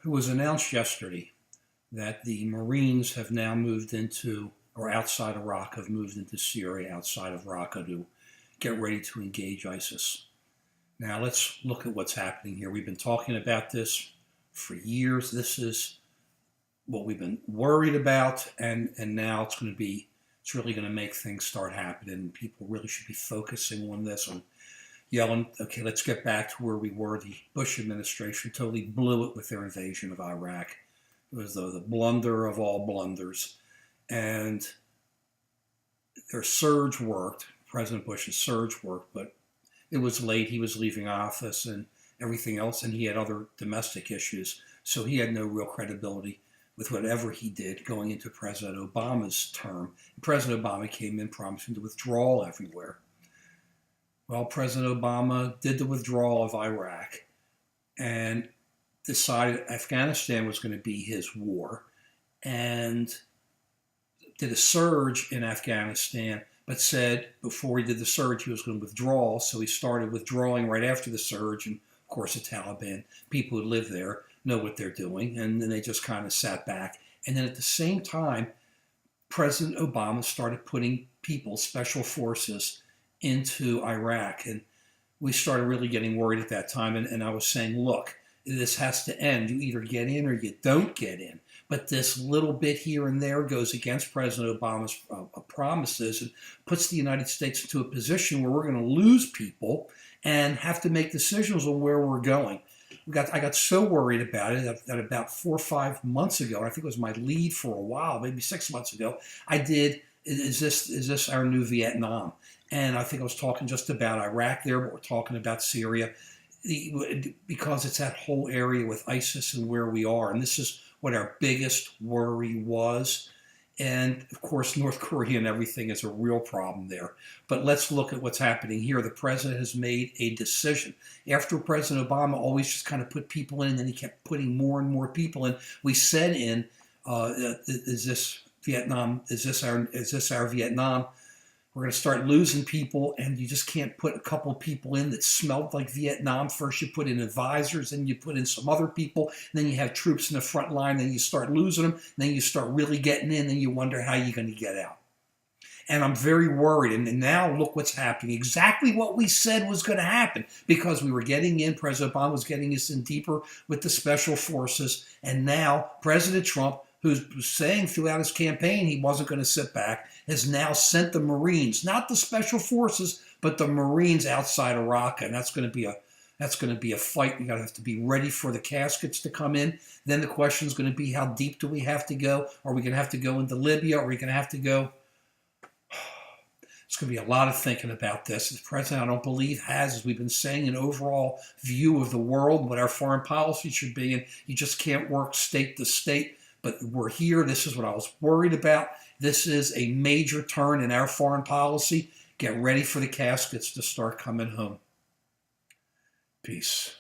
It was announced yesterday that the Marines have now moved into, or outside of Raqqa, have moved into Syria outside of Raqqa to get ready to engage ISIS. Now let's look at what's happening here. We've been talking about this for years. This is what we've been worried about, and now it's really going to make things start happening. People really should be focusing on this, on yelling, okay, let's get back to where we were. The Bush administration totally blew it with their invasion of Iraq. It was the blunder of all blunders. And their surge worked. President Bush's surge worked, but it was late. He was leaving office and everything else, and he had other domestic issues. So he had no real credibility with whatever he did going into President Obama's term. President Obama came in promising to withdraw everywhere. Well, President Obama did the withdrawal of Iraq and decided Afghanistan was going to be his war, and did a surge in Afghanistan, but said before he did the surge he was going to withdraw. So he started withdrawing right after the surge, and of course the Taliban, people who live there, know what they're doing, and then they just kind of sat back. And then at the same time, President Obama started putting people, special forces, into Iraq, and we started really getting worried at that time. And I was saying, look, this has to end. You either get in or you don't get in. But this little bit here and there goes against President Obama's promises and puts the United States into a position where we're going to lose people and have to make decisions on where we're going. I got so worried about it that about 4 or 5 months ago, and I think it was my lead for a while, maybe 6 months ago, I did, is this our new Vietnam? And I think I was talking just about Iraq there, but we're talking about Syria, because it's that whole area with ISIS and where we are. And this is what our biggest worry was. And of course, North Korea and everything is a real problem there. But let's look at what's happening here. The president has made a decision. After President Obama always just kind of put people in, and then he kept putting more and more people in. We said is this Vietnam? Is this our Vietnam? We're going to start losing people, and you just can't put a couple of people in that smelled like Vietnam. First you put in advisors, then you put in some other people, and then you have troops in the front line, then you start losing them, and then you start really getting in, and you wonder how you're going to get out. And I'm very worried, and now look what's happening. Exactly what we said was going to happen, because we were getting in, President Obama was getting us in deeper with the special forces, and now President Trump, who's saying throughout his campaign he wasn't going to sit back, has now sent the Marines, not the special forces, but the Marines outside of Raqqa, and that's going to be a fight. You're going to have to be ready for the caskets to come in. Then the question is going to be, how deep do we have to go? Are we going to have to go into Libya? Are we going to have to go? It's going to be a lot of thinking about this. The president, I don't believe, has, as we've been saying, an overall view of the world, what our foreign policy should be, and you just can't work state to state. But we're here. This is what I was worried about. This is a major turn in our foreign policy. Get ready for the caskets to start coming home. Peace.